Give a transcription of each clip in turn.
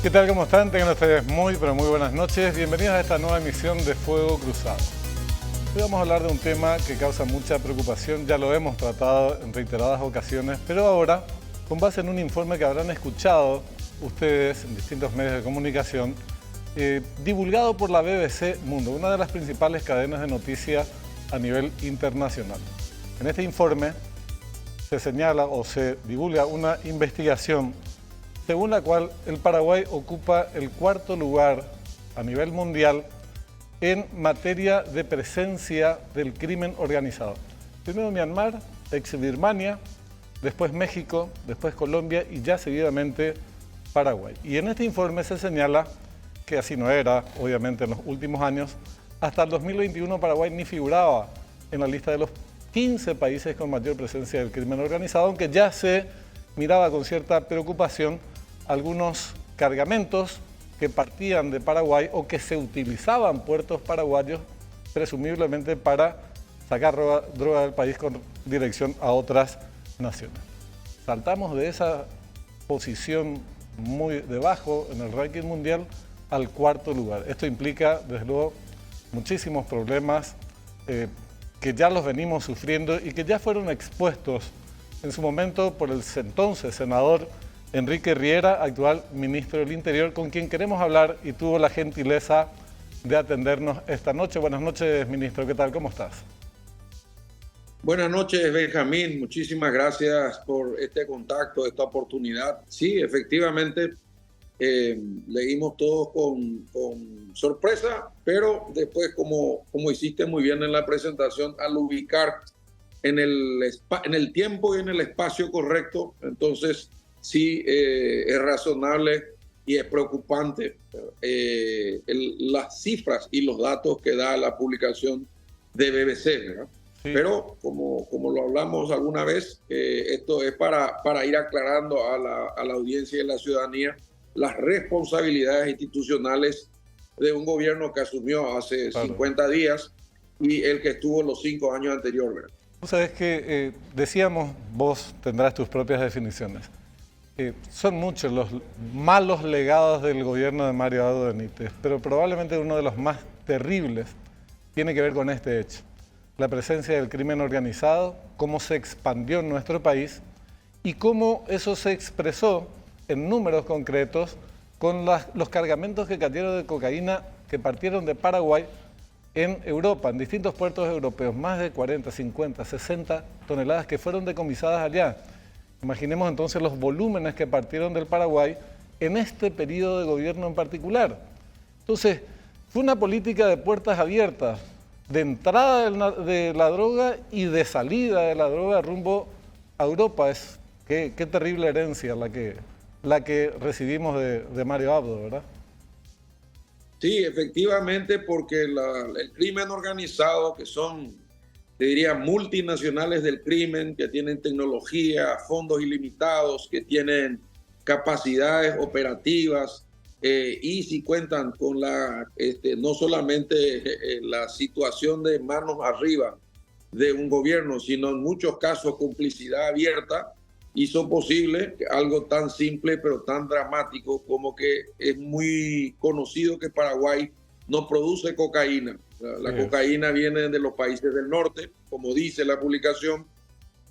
¿Qué tal? ¿Cómo están? Tengan ustedes muy, pero muy buenas noches. Bienvenidos a esta nueva emisión de Fuego Cruzado. Hoy vamos a hablar de un tema que causa mucha preocupación. Ya lo hemos tratado en reiteradas ocasiones, pero ahora, con base en un informe que habrán escuchado ustedes en distintos medios de comunicación, divulgado por la BBC Mundo, una de las principales cadenas de noticias a nivel internacional. En este informe se señala o se divulga una investigación según la cual el Paraguay ocupa el cuarto lugar a nivel mundial en materia de presencia del crimen organizado. Primero Myanmar, ex Birmania, después México, después Colombia y ya seguidamente Paraguay. Y en este informe se señala que así no era, obviamente, en los últimos años. Hasta el 2021 Paraguay ni figuraba en la lista de los 15 países con mayor presencia del crimen organizado, aunque ya se miraba con cierta preocupación algunos cargamentos que partían de Paraguay o que se utilizaban puertos paraguayos presumiblemente para sacar droga del país con dirección a otras naciones. Saltamos de esa posición muy debajo en el ranking mundial al cuarto lugar. Esto implica, desde luego, muchísimos problemas que ya los venimos sufriendo y que ya fueron expuestos en su momento por el entonces senador Enrique Riera, actual ministro del Interior, con quien queremos hablar y tuvo la gentileza de atendernos esta noche. Buenas noches, ministro. ¿Qué tal? ¿Cómo estás? Buenas noches, Benjamín. Muchísimas gracias por este contacto, esta oportunidad. Sí, efectivamente, leímos todos con sorpresa, pero después, como hiciste muy bien en la presentación, al ubicar en el tiempo y en el espacio correcto, entonces sí es razonable y es preocupante las cifras y los datos que da la publicación de BBC, ¿verdad? Sí. Pero como lo hablamos alguna vez, esto es para ir aclarando a la audiencia y a la ciudadanía las responsabilidades institucionales de un gobierno que asumió hace 50 días y el que estuvo los 5 años anteriores, ¿verdad? Tú sabes que decíamos, vos tendrás tus propias definiciones. Son muchos los malos legados del gobierno de Mario Abdo Benítez, pero probablemente uno de los más terribles tiene que ver con este hecho. La presencia del crimen organizado, cómo se expandió en nuestro país y cómo eso se expresó en números concretos con los cargamentos que cayeron de cocaína que partieron de Paraguay en Europa, en distintos puertos europeos, más de 40, 50, 60 toneladas que fueron decomisadas allá. Imaginemos entonces los volúmenes que partieron del Paraguay en este periodo de gobierno en particular. Entonces, fue una política de puertas abiertas, de entrada de la droga y de salida de la droga rumbo a Europa. Qué terrible herencia la que recibimos de Mario Abdo, ¿verdad? Sí, efectivamente, porque el crimen organizado, que son, te diría, multinacionales del crimen, que tienen tecnología, fondos ilimitados, que tienen capacidades operativas y si cuentan con no solamente la situación de manos arriba de un gobierno, sino en muchos casos complicidad abierta, hizo posible algo tan simple pero tan dramático como que es muy conocido que Paraguay no produce cocaína. La cocaína viene de los países del norte, como dice la publicación,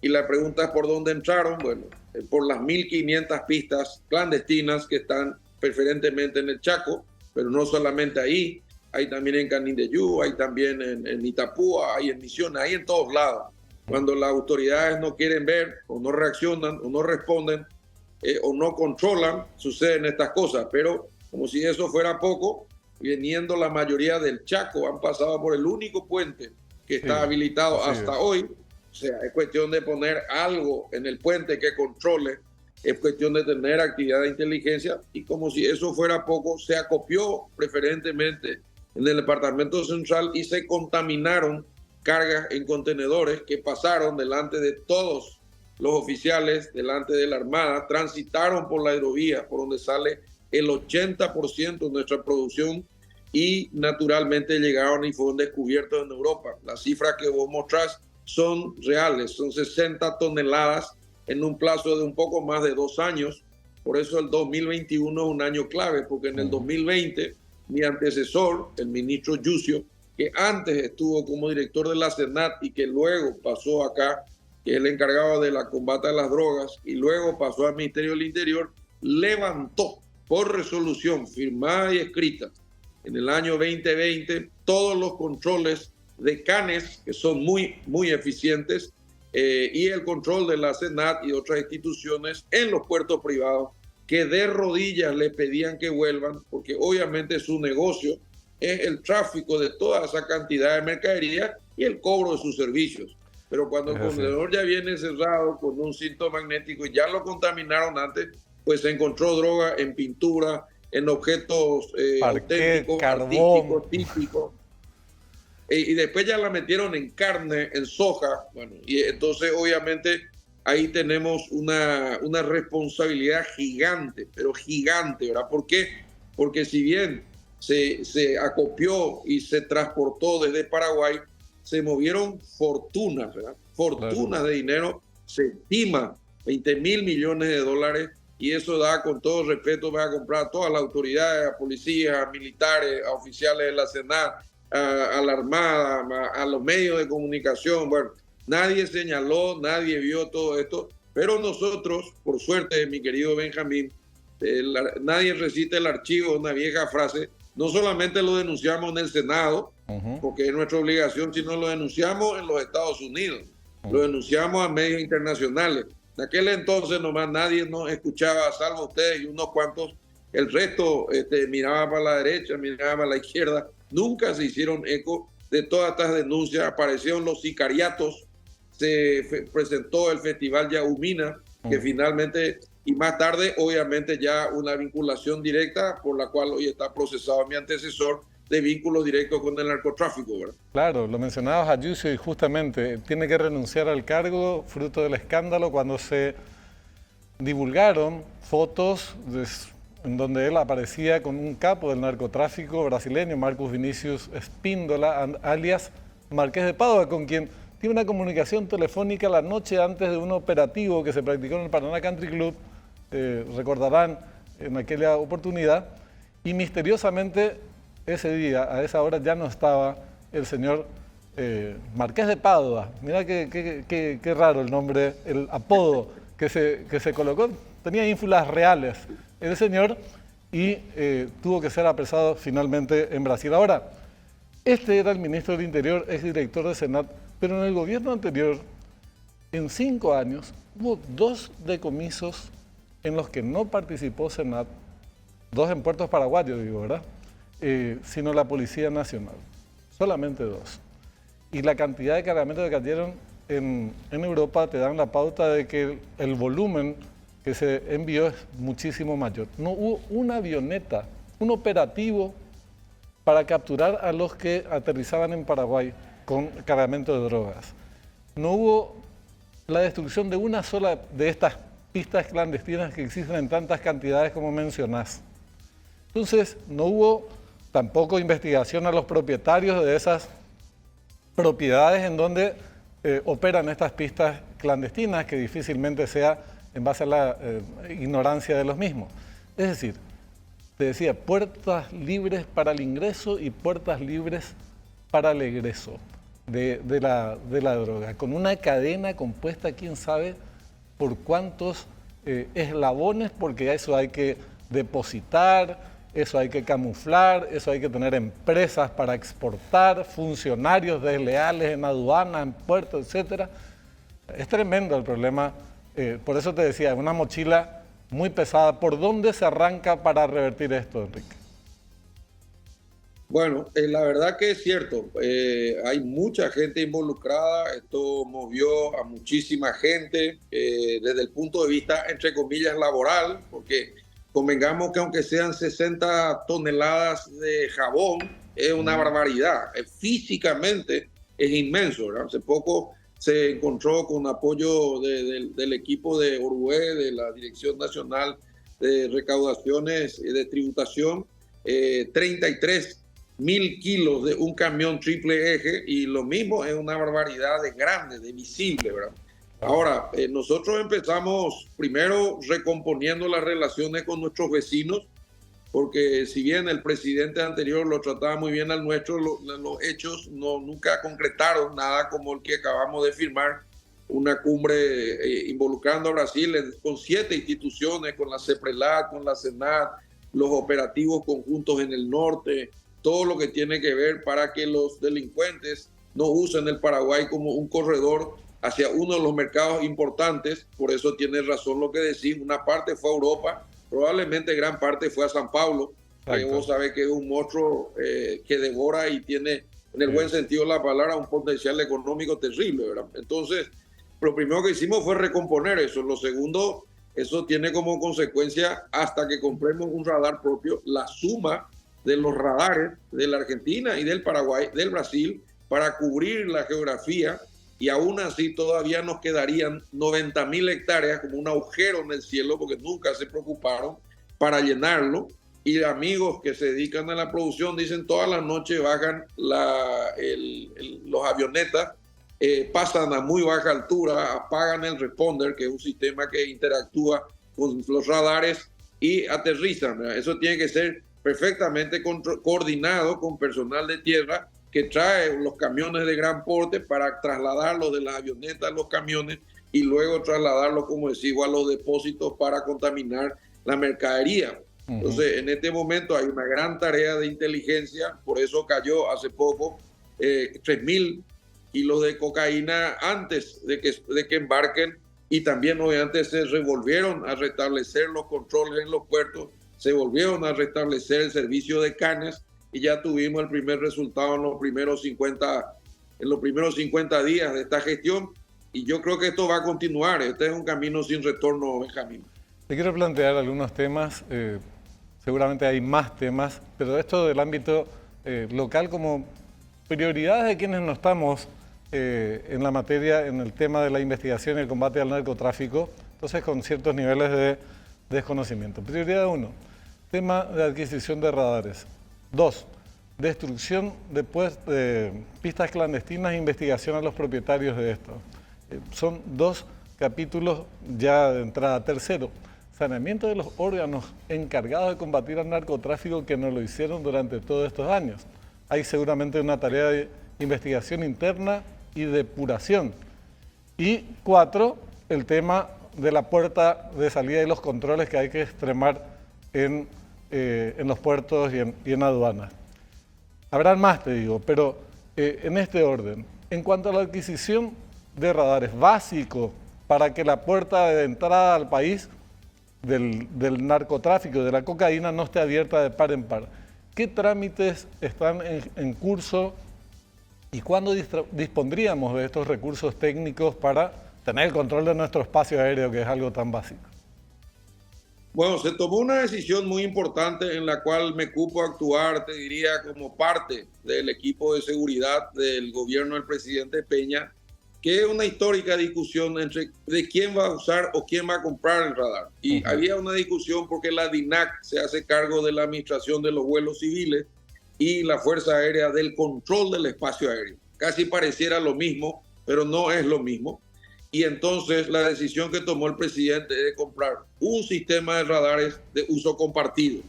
y la pregunta es por dónde entraron. Bueno, por las 1.500 pistas clandestinas que están preferentemente en el Chaco, pero no solamente ahí, hay también en Canindeyú, hay también en Itapúa, hay en Misiones, hay en todos lados. Cuando las autoridades no quieren ver o no reaccionan o no responden o no controlan, suceden estas cosas. Pero como si eso fuera poco, viniendo la mayoría del Chaco, han pasado por el único puente que está habilitado hasta hoy. O sea, es cuestión de poner algo en el puente que controle, es cuestión de tener actividad de inteligencia y como si eso fuera poco, se acopió preferentemente en el departamento central y se contaminaron cargas en contenedores que pasaron delante de todos los oficiales, delante de la Armada, transitaron por la hidrovía por donde sale el 80% de nuestra producción y naturalmente llegaron y fueron descubiertos en Europa. Las cifras que vos mostrás son reales, son 60 toneladas en un plazo de un poco más de 2 años Por eso el 2021 es un año clave, porque en el 2020 mi antecesor, el ministro Yucio, que antes estuvo como director de la Senat y que luego pasó acá, que es el encargado de la combate a las drogas, y luego pasó al Ministerio del Interior, levantó por resolución firmada y escrita en el año 2020 todos los controles de canes, que son muy eficientes, y el control de la Senat y otras instituciones en los puertos privados, que de rodillas le pedían que vuelvan, porque obviamente su negocio es el tráfico de toda esa cantidad de mercadería y el cobro de sus servicios. Pero cuando el contenedor ya viene cerrado con un cinto magnético y ya lo contaminaron antes, pues se encontró droga en pintura, en objetos auténticos, artísticos, típicos. Y después ya la metieron en carne, en soja. Bueno, y entonces obviamente ahí tenemos una responsabilidad gigante, pero gigante, ¿verdad? ¿Por qué? Porque si bien se acopió y se transportó desde Paraguay, se movieron fortunas, ¿verdad? Fortunas de dinero, se estima 20.000 millones de dólares, y eso da, con todo respeto, va a comprar a todas las autoridades, a policías, a militares, a oficiales de la Senat, a la Armada, a los medios de comunicación. Bueno, nadie señaló, nadie vio todo esto, pero nosotros, por suerte, mi querido Benjamín, nadie resiste el archivo, una vieja frase. No solamente lo denunciamos en el Senado, porque es nuestra obligación, sino lo denunciamos en los Estados Unidos, lo denunciamos a medios internacionales. En aquel entonces nomás nadie nos escuchaba, salvo ustedes y unos cuantos. El resto miraba para la derecha, miraba para la izquierda. Nunca se hicieron eco de todas estas denuncias. Aparecieron los sicariatos, se presentó el Festival Yaumina, que finalmente, y más tarde, obviamente ya una vinculación directa por la cual hoy está procesado mi antecesor, de vínculos directos con el narcotráfico, ¿verdad? Claro, lo mencionabas a Yucio, y justamente tiene que renunciar al cargo fruto del escándalo cuando se divulgaron fotos en donde él aparecía con un capo del narcotráfico brasileño, Marcos Vinicius Espíndola, alias Marqués de Padua, con quien tiene una comunicación telefónica la noche antes de un operativo que se practicó en el Paraná Country Club, recordarán en aquella oportunidad, y misteriosamente ese día, a esa hora, ya no estaba el señor Marqués de Padua. Mira qué raro el nombre, el apodo que se colocó. Tenía ínfulas reales el señor, y tuvo que ser apresado finalmente en Brasil. Ahora, este era el ministro del Interior, ex director de Senat, pero en el gobierno anterior, en 5 años, hubo 2 decomisos en los que no participó Senat, 2 en puertos paraguayos, digo, ¿verdad? Sino la Policía Nacional, solamente 2. Y la cantidad de cargamentos que cayeron en Europa te dan la pauta de que el volumen que se envió es muchísimo mayor. No hubo una avioneta, un operativo para capturar a los que aterrizaban en Paraguay con cargamento de drogas. No hubo la destrucción de una sola de estas pistas clandestinas que existen en tantas cantidades como mencionás. Entonces, no hubo tampoco investigación a los propietarios de esas propiedades en donde operan estas pistas clandestinas, que difícilmente sea en base a la ignorancia de los mismos. Es decir, te decía, puertas libres para el ingreso y puertas libres para el egreso de la droga, con una cadena compuesta, quién sabe por cuántos eslabones, porque eso hay que depositar, eso hay que camuflar, eso hay que tener empresas para exportar, funcionarios desleales en aduana, en puertos, etc. Es tremendo el problema. Por eso te decía, una mochila muy pesada. ¿Por dónde se arranca para revertir esto, Enrique? Bueno, la verdad que es cierto. Hay mucha gente involucrada. Esto movió a muchísima gente desde el punto de vista, entre comillas, laboral, porque convengamos que aunque sean 60 toneladas de jabón, es una barbaridad. Físicamente es inmenso, ¿verdad? Hace poco se encontró con apoyo del equipo de Orué, de la Dirección Nacional de Recaudaciones y de Tributación, 33.000 kilos de un camión triple eje, y lo mismo es una barbaridad de grande, de visible, ¿verdad? Ahora, nosotros empezamos primero recomponiendo las relaciones con nuestros vecinos, porque si bien el presidente anterior lo trataba muy bien al nuestro, los hechos nunca concretaron nada como el que acabamos de firmar, una cumbre involucrando a Brasil con 7 instituciones, con la CEPRELAT, con la CENAT, los operativos conjuntos en el norte, todo lo que tiene que ver para que los delincuentes no usen el Paraguay como un corredor hacia uno de los mercados importantes. Por eso tiene razón lo que decís, una parte fue a Europa, probablemente gran parte fue a San Paulo, que vos sabés que es un monstruo que devora y tiene, en el buen sentido de la palabra, un potencial económico terrible, ¿verdad? Entonces, lo primero que hicimos fue recomponer eso. Lo segundo, eso tiene como consecuencia, hasta que compremos un radar propio, la suma de los radares de la Argentina y del Paraguay, del Brasil, para cubrir la geografía, y aún así todavía nos quedarían 90.000 hectáreas como un agujero en el cielo, porque nunca se preocuparon para llenarlo. Y amigos que se dedican a la producción dicen todas las noches bajan los avionetas, pasan a muy baja altura, apagan el responder, que es un sistema que interactúa con los radares, y aterrizan. Eso tiene que ser perfectamente coordinado con personal de tierra que trae los camiones de gran porte para trasladarlos de las avionetas a los camiones y luego trasladarlos, como decimos, a los depósitos para contaminar la mercadería. Entonces, en este momento hay una gran tarea de inteligencia, por eso cayó hace poco 3.000 kilos de cocaína antes de que embarquen, y también obviamente se volvieron a restablecer los controles en los puertos, se volvieron a restablecer el servicio de canes, y ya tuvimos el primer resultado en los primeros 50 días de esta gestión, y yo creo que esto va a continuar. Este es un camino sin retorno, Benjamín. Te quiero plantear algunos temas, seguramente hay más temas, pero esto del ámbito local como prioridades de quienes no estamos en la materia, en el tema de la investigación y el combate al narcotráfico, entonces con ciertos niveles de desconocimiento. Prioridad 1, tema de adquisición de radares. 2, destrucción de pistas clandestinas e investigación a los propietarios de esto. Son 2 capítulos ya de entrada. Tercero, saneamiento de los órganos encargados de combatir al narcotráfico que no lo hicieron durante todos estos años. Hay seguramente una tarea de investigación interna y depuración. Y 4, el tema de la puerta de salida y los controles que hay que extremar en los puertos y en aduanas. Habrán más, te digo, pero en este orden. En cuanto a la adquisición de radares, básico para que la puerta de entrada al país del narcotráfico, de la cocaína, no esté abierta de par en par. ¿Qué trámites están en curso y cuándo dispondríamos de estos recursos técnicos para tener el control de nuestro espacio aéreo, que es algo tan básico? Bueno, se tomó una decisión muy importante en la cual me cupo a actuar, te diría, como parte del equipo de seguridad del gobierno del presidente Peña, que es una histórica discusión entre de quién va a usar o quién va a comprar el radar. Y había una discusión porque la DINAC se hace cargo de la administración de los vuelos civiles y la Fuerza Aérea del control del espacio aéreo. Casi pareciera lo mismo, pero no es lo mismo. Y entonces la decisión que tomó el presidente es de comprar un sistema de radares de uso compartido,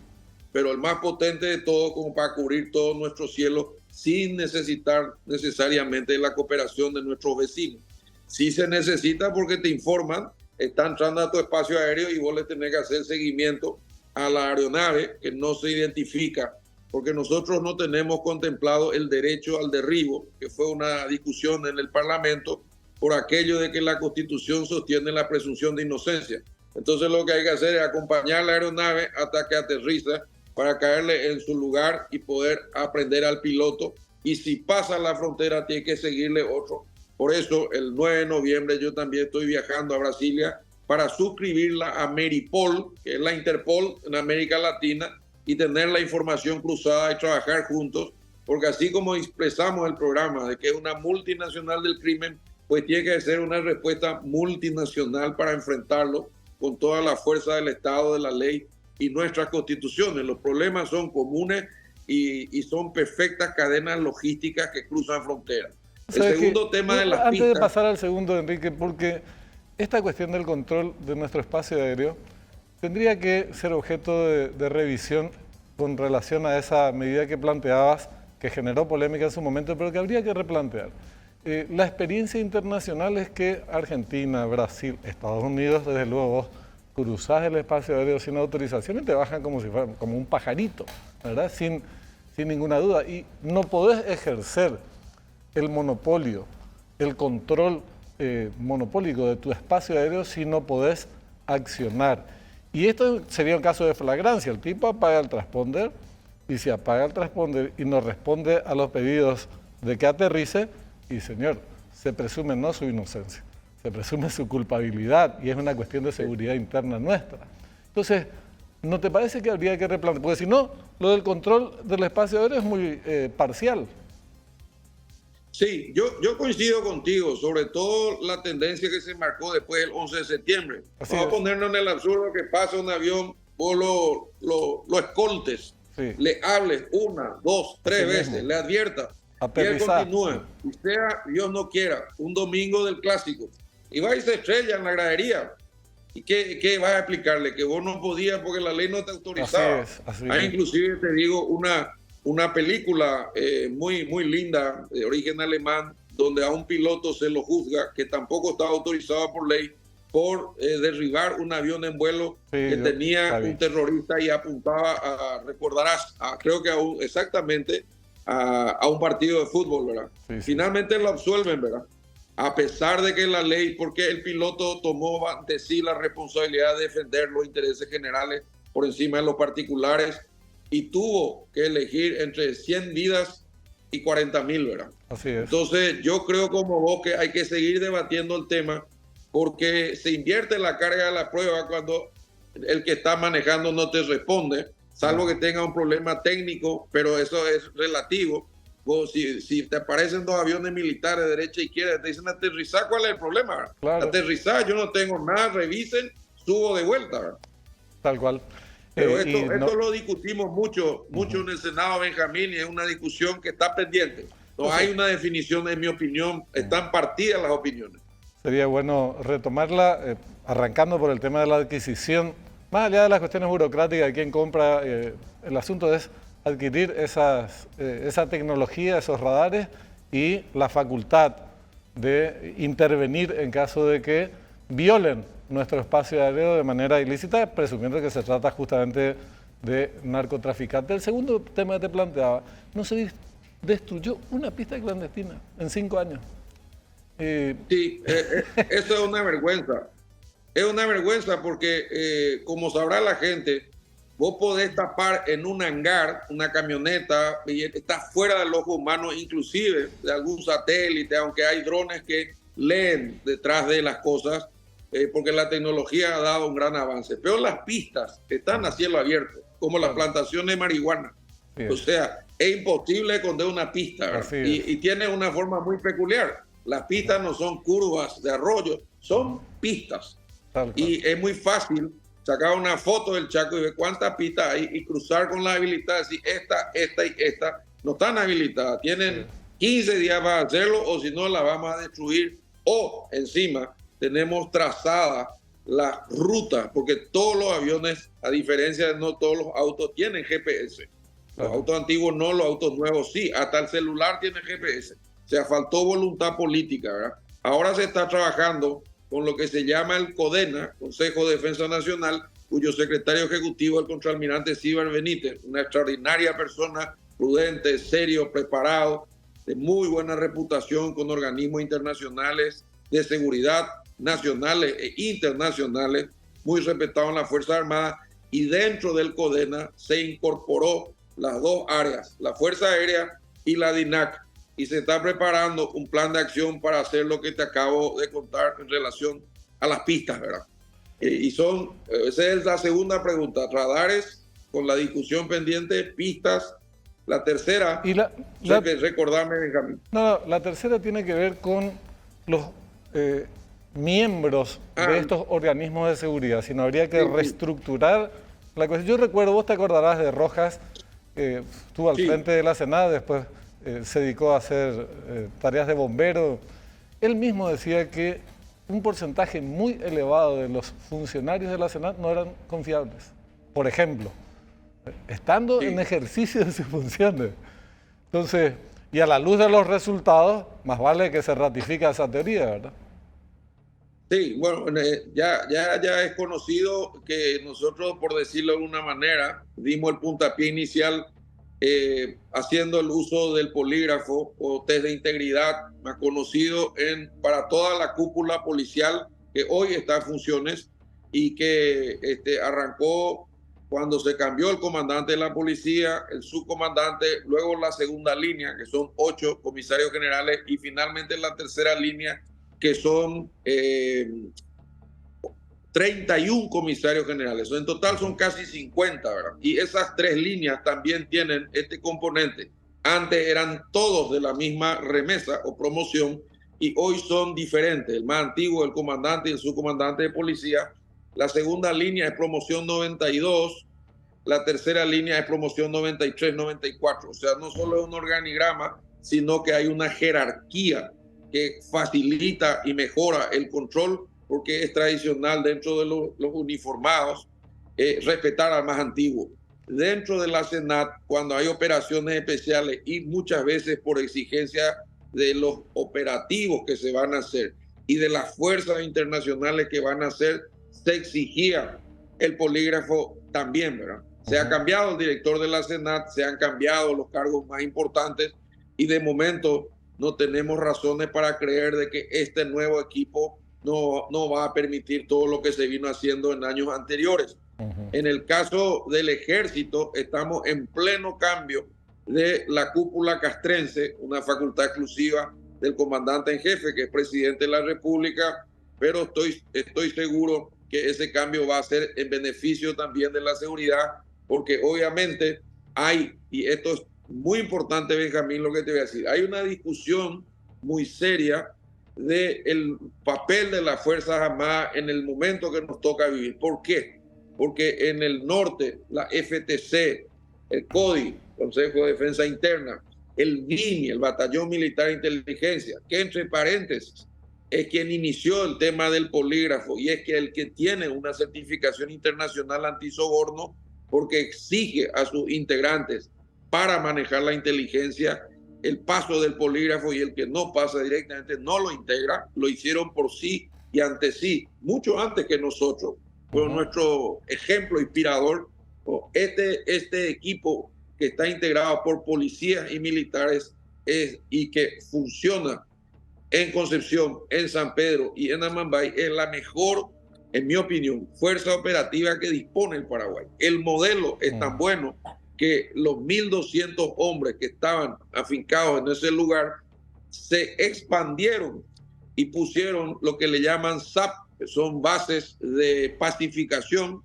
pero el más potente de todo, como para cubrir todo nuestro cielo sin necesitar necesariamente la cooperación de nuestros vecinos. Sí se necesita porque te informan, está entrando a tu espacio aéreo y vos le tenés que hacer seguimiento a la aeronave que no se identifica, porque nosotros no tenemos contemplado el derecho al derribo, que fue una discusión en el Parlamento, por aquello de que la Constitución sostiene la presunción de inocencia. Entonces lo que hay que hacer es acompañar la aeronave hasta que aterriza para caerle en su lugar y poder aprender al piloto. Y si pasa la frontera, tiene que seguirle otro. Por eso, el 9 de noviembre yo también estoy viajando a Brasilia para suscribirla a Meripol, que es la Interpol en América Latina, y tener la información cruzada y trabajar juntos, porque así como expresamos el programa de que es una multinacional del crimen, pues tiene que ser una respuesta multinacional para enfrentarlo con toda la fuerza del Estado, de la ley y nuestras constituciones. Los problemas son comunes y son perfectas cadenas logísticas que cruzan fronteras. El segundo tema de las pistas... Antes de pasar al segundo, Enrique, porque esta cuestión del control de nuestro espacio aéreo tendría que ser objeto de revisión con relación a esa medida que planteabas, que generó polémica en su momento, pero que habría que replantear. La experiencia internacional es que Argentina, Brasil, Estados Unidos, desde luego, vos cruzás el espacio aéreo sin autorización y te bajan como si fuera como un pajarito, ¿verdad? Sin ninguna duda. Y no podés ejercer el monopolio, el control monopólico de tu espacio aéreo si no podés accionar. Y esto sería un caso de flagrancia. El tipo apaga el transponder y si apaga el transponder y no responde a los pedidos de que aterrice, y señor, se presume no su inocencia, se presume su culpabilidad y es una cuestión de seguridad interna nuestra. Entonces, ¿no te parece que habría que replantear? Porque si no, lo del control del espacio aéreo es muy parcial. Sí, yo coincido contigo, sobre todo la tendencia que se marcó después del 11 de septiembre. Vamos a ponernos en el absurdo que pasa un avión, vos lo escoltes, sí, le hables una, dos, tres veces, le adviertas, y él continúa. Y sea, Dios no quiera, un domingo del clásico, y va y se estrella en la gradería. ¿Y qué vas a explicarle? Que vos no podías porque la ley no te autorizaba. Así es. Hay inclusive, te digo, una película muy linda, de origen alemán, donde a un piloto se lo juzga, que tampoco estaba autorizado por ley, por derribar un avión en vuelo que tenía un terrorista y apuntaba recordarás, creo que exactamente a un partido de fútbol, ¿verdad? Sí. Finalmente lo absuelven, ¿verdad? A pesar de que la ley, porque el piloto tomó ante sí la responsabilidad de defender los intereses generales por encima de los particulares, y tuvo que elegir entre 100 vidas y 40.000, ¿verdad? Así es. Entonces, yo creo como vos que hay que seguir debatiendo el tema porque se invierte la carga de la prueba cuando el que está manejando no te responde, salvo que tenga un problema técnico, pero eso es relativo. Vos, si te aparecen dos aviones militares de derecha e izquierda, te dicen aterrizar, ¿cuál es el problema? Claro. Aterrizar, yo no tengo nada, revisen, subo de vuelta, ¿verdad? Tal cual. Pero esto lo discutimos mucho en el Senado, Benjamín, y es una discusión que está pendiente. No hay una definición, en mi opinión, están partidas las opiniones. Sería bueno retomarla, arrancando por el tema de la adquisición. Más allá de las cuestiones burocráticas de quién compra, el asunto es adquirir esa tecnología, esos radares y la facultad de intervenir en caso de que violen nuestro espacio aéreo de manera ilícita, presumiendo que se trata justamente de narcotraficantes. El segundo tema que te planteaba, no se destruyó una pista clandestina en 5 años. Sí, eso es una vergüenza. Es una vergüenza porque, como sabrá la gente, vos podés tapar en un hangar una camioneta y está fuera del ojo humano, inclusive de algún satélite, aunque hay drones que leen detrás de las cosas, porque la tecnología ha dado un gran avance. Pero las pistas están a cielo abierto, como la plantación de marihuana. O sea, es imposible esconder una pista, y tiene una forma muy peculiar. Las pistas no son curvas de arroyo, son pistas. Y es muy fácil sacar una foto del Chaco y ver cuántas pistas hay y cruzar con las habilitadas. Y esta y esta no están habilitadas. Tienen 15 días para hacerlo, o si no, la vamos a destruir. O encima tenemos trazada la ruta, porque todos los aviones, a diferencia de no todos los autos, tienen GPS. Los autos antiguos no, los autos nuevos sí. Hasta el celular tiene GPS. O sea, faltó voluntad política, ¿verdad? Ahora se está trabajando con lo que se llama el CODENA, Consejo de Defensa Nacional, cuyo secretario ejecutivo es el contraalmirante Cíbar Benítez, una extraordinaria persona, prudente, serio, preparado, de muy buena reputación con organismos internacionales de seguridad nacionales e internacionales, muy respetado en las Fuerzas Armadas, y dentro del CODENA se incorporó las dos áreas, la Fuerza Aérea y la DINAC, y se está preparando un plan de acción para hacer lo que te acabo de contar en relación a las pistas, ¿verdad? Esa es la segunda pregunta, radares con la discusión pendiente, pistas. La tercera, recordarme, Benjamín. No, la tercera tiene que ver con los miembros de estos organismos de seguridad, sino habría que reestructurar la cuestión. Yo recuerdo, vos te acordarás de Rojas, estuvo al frente de la Senada, después se dedicó a hacer tareas de bombero. Él mismo decía que un porcentaje muy elevado de los funcionarios de la Senat no eran confiables. Por ejemplo, estando en ejercicio de sus funciones. Entonces, y a la luz de los resultados, más vale que se ratifique esa teoría, ¿verdad? Sí, bueno, ya es conocido que nosotros, por decirlo de alguna manera, dimos el puntapié inicial haciendo el uso del polígrafo o test de integridad, más conocido para toda la cúpula policial que hoy está en funciones y que arrancó cuando se cambió el comandante de la policía, el subcomandante, luego la segunda línea, que son 8 comisarios generales, y finalmente la tercera línea, que son 31 comisarios generales. En total son casi 50, ¿verdad? Y esas 3 líneas también tienen este componente. Antes eran todos de la misma remesa o promoción y hoy son diferentes. El más antiguo, el comandante y el subcomandante de policía. La segunda línea es promoción 92, la tercera línea es promoción 93, 94. O sea, no solo es un organigrama, sino que hay una jerarquía que facilita y mejora el control, porque es tradicional dentro de los uniformados respetar al más antiguo. Dentro de la Senat, cuando hay operaciones especiales y muchas veces por exigencia de los operativos que se van a hacer y de las fuerzas internacionales que van a hacer, se exigía el polígrafo también, ¿verdad? Se ha cambiado el director de la Senat, se han cambiado los cargos más importantes y de momento no tenemos razones para creer de que este nuevo equipo no va a permitir todo lo que se vino haciendo en años anteriores. En el caso del ejército, estamos en pleno cambio de la cúpula castrense, una facultad exclusiva del comandante en jefe, que es presidente de la República, pero estoy seguro que ese cambio va a ser en beneficio también de la seguridad, porque obviamente hay, y esto es muy importante, Benjamín, lo que te voy a decir, hay una discusión muy seria del papel de las Fuerzas Armadas en el momento que nos toca vivir. ¿Por qué? Porque en el norte, la FTC, el CODI, Consejo de Defensa Interna, el BIMI, el Batallón Militar de Inteligencia, que entre paréntesis es quien inició el tema del polígrafo y es que el que tiene una certificación internacional antisoborno porque exige a sus integrantes para manejar la inteligencia el paso del polígrafo, y el que no pasa directamente no lo integra. Lo hicieron por sí y ante sí, mucho antes que nosotros. Pero nuestro ejemplo inspirador, este equipo que está integrado por policías y militares y que funciona en Concepción, en San Pedro y en Amambay, es la mejor, en mi opinión, fuerza operativa que dispone el Paraguay. El modelo es tan bueno que los 1.200 hombres que estaban afincados en ese lugar se expandieron y pusieron lo que le llaman SAP, que son bases de pacificación,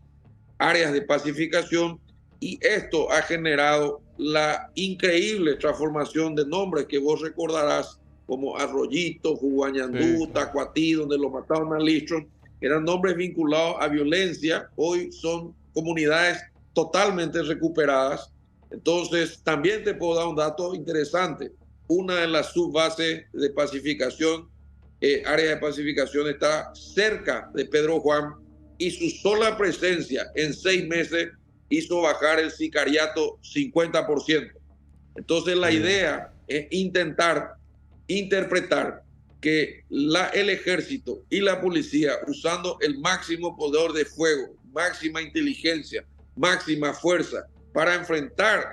áreas de pacificación, y esto ha generado la increíble transformación de nombres que vos recordarás, como Arroyito, Juguañandú, Tacuatí, donde lo mataron a Listron, eran nombres vinculados a violencia, hoy son comunidades totalmente recuperadas. Entonces, también te puedo dar un dato interesante. Una de las subbases de pacificación, área de pacificación, está cerca de Pedro Juan, y su sola presencia en 6 meses hizo bajar el sicariato 50%. Entonces, la idea es intentar interpretar que el ejército y la policía, usando el máximo poder de fuego, máxima inteligencia, máxima fuerza para enfrentar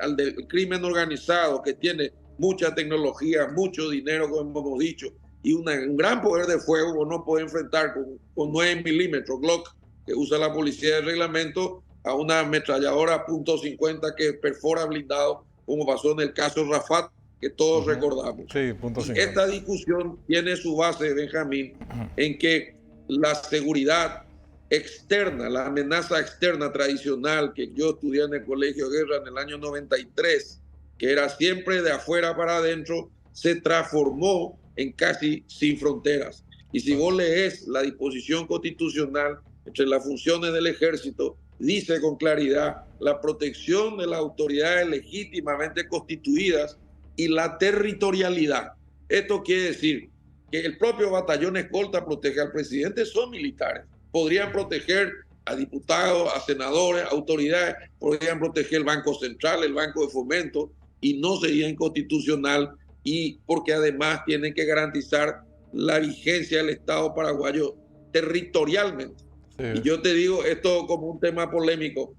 al del crimen organizado, que tiene mucha tecnología, mucho dinero, como hemos dicho, y un gran poder de fuego, no puede enfrentar con 9 milímetros Glock que usa la policía de reglamento a una ametralladora .50 que perfora blindado, como pasó en el caso Rafat, que todos recordamos. Sí, esta discusión tiene su base, Benjamín, en que la seguridad externa, la amenaza externa tradicional que yo estudié en el Colegio de Guerra en el año 93, que era siempre de afuera para adentro, se transformó en casi sin fronteras. Y si vos lees la disposición constitucional entre las funciones del ejército, dice con claridad la protección de las autoridades legítimamente constituidas y la territorialidad. Esto quiere decir que el propio batallón escolta protege al presidente son militares. Podrían proteger a diputados, a senadores, a autoridades, podrían proteger el Banco Central, el Banco de Fomento, y no sería inconstitucional, y porque además tienen que garantizar la vigencia del Estado paraguayo territorialmente. Sí. Y yo te digo esto como un tema polémico.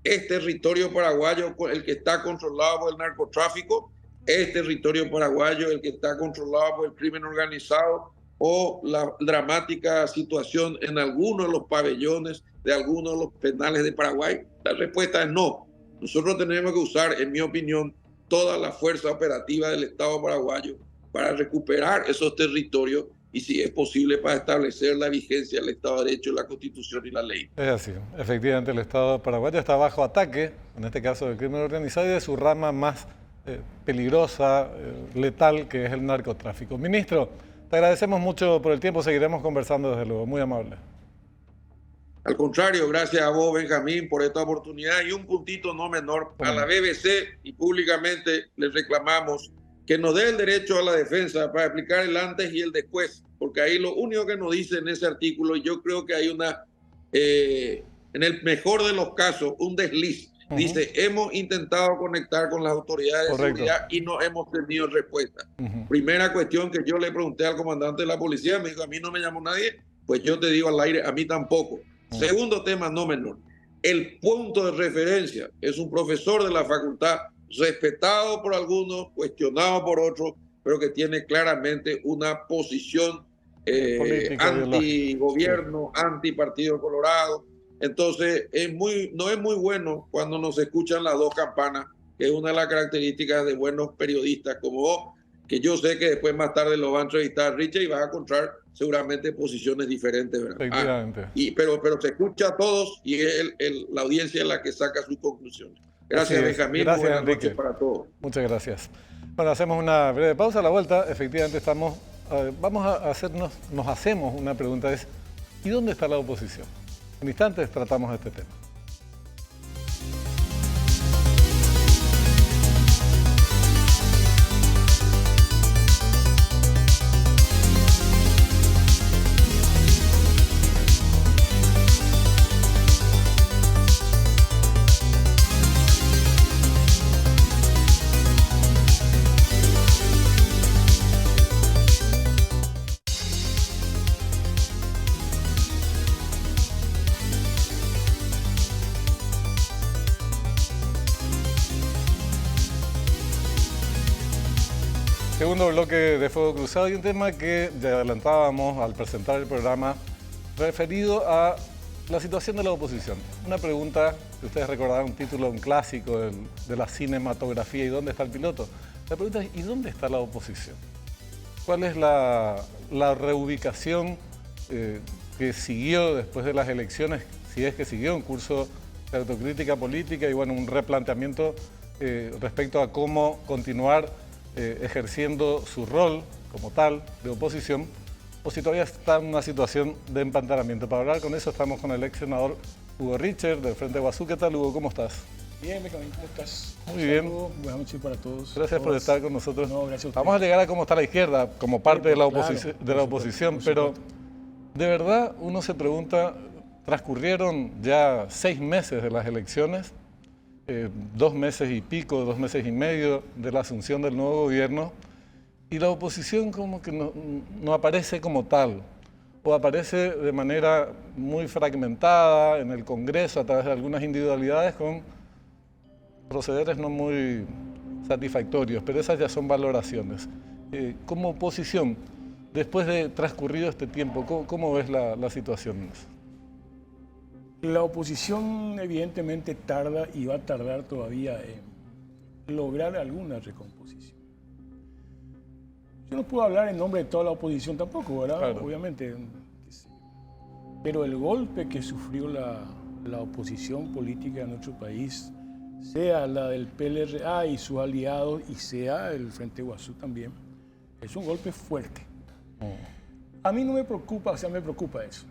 Es territorio paraguayo el que está controlado por el narcotráfico, es territorio paraguayo el que está controlado por el crimen organizado, o la dramática situación en algunos de los pabellones de algunos de los penales de Paraguay. La respuesta es no. Nosotros tenemos que usar, en mi opinión, toda la fuerza operativa del Estado paraguayo para recuperar esos territorios y, si es posible, para establecer la vigencia del Estado de Derecho, la Constitución y la ley. Es así. Efectivamente, el Estado paraguayo está bajo ataque, en este caso del crimen organizado, y de su rama más peligrosa, letal, que es el narcotráfico. Ministro, te agradecemos mucho por el tiempo, seguiremos conversando desde luego, muy amable. Al contrario, gracias a vos, Benjamín, por esta oportunidad, y un puntito no menor, a la BBC, y públicamente les reclamamos que nos dé el derecho a la defensa para explicar el antes y el después, porque ahí lo único que nos dice en ese artículo, yo creo que hay una, en el mejor de los casos, un desliz. Dice, hemos intentado conectar con las autoridades de seguridad y no hemos tenido respuesta. Primera cuestión que yo le pregunté al comandante de la policía, me dijo, a mí no me llamó nadie, pues yo te digo al aire, a mí tampoco. Segundo tema, no menor, el punto de referencia es un profesor de la facultad, respetado por algunos, cuestionado por otros, pero que tiene claramente una posición anti-gobierno, anti-Partido Colorado. Entonces, no es muy bueno cuando nos escuchan las dos campanas, que es una de las características de buenos periodistas como vos, que yo sé que después más tarde lo va a entrevistar Richard y vas a encontrar seguramente posiciones diferentes, ¿verdad? Efectivamente. Pero se escucha a todos y la audiencia es la que saca sus conclusiones. Gracias, Benjamín. Gracias, buenas Enrique. noches para todos. Muchas gracias. Bueno, hacemos una breve pausa. A la vuelta, efectivamente, nos hacemos una pregunta, es ¿y dónde está la oposición? En instantes tratamos este tema. Segundo bloque de Fuego Cruzado y un tema que ya adelantábamos al presentar el programa referido a la situación de la oposición. Una pregunta que ustedes recordarán, un título, un clásico de la cinematografía, ¿y dónde está el piloto? La pregunta es, ¿y dónde está la oposición? ¿Cuál es la reubicación que siguió después de las elecciones, si es que siguió un curso de autocrítica política y bueno, un replanteamiento respecto a cómo continuar ejerciendo su rol como tal de oposición, o si todavía está en una situación de empantanamiento? Para hablar con eso estamos con el ex senador Hugo Richard del Frente Guazú. ¿Qué tal, Hugo? ¿Cómo estás? Bien, Benjamín, ¿cómo estás? Muy bien. Buenas noches para todos. Gracias por estar con nosotros. No, gracias a Vamos a llegar a cómo está la izquierda como parte de la oposición, pero de verdad uno se pregunta, transcurrieron ya 6 meses de las elecciones, 2 meses y pico, 2 meses y medio de la asunción del nuevo gobierno, y la oposición como que no aparece como tal, o aparece de manera muy fragmentada en el Congreso a través de algunas individualidades con procederes no muy satisfactorios, pero esas ya son valoraciones. Como oposición, después de transcurrido este tiempo, ¿cómo ves la situación? La oposición evidentemente tarda y va a tardar todavía en lograr alguna recomposición. Yo no puedo hablar en nombre de toda la oposición tampoco, ¿verdad? Claro. Obviamente. Pero el golpe que sufrió la oposición política en nuestro país, sea la del PLRA y sus aliados, y sea el Frente Guazú también, es un golpe fuerte. A mí no me preocupa, o sea, me preocupa eso,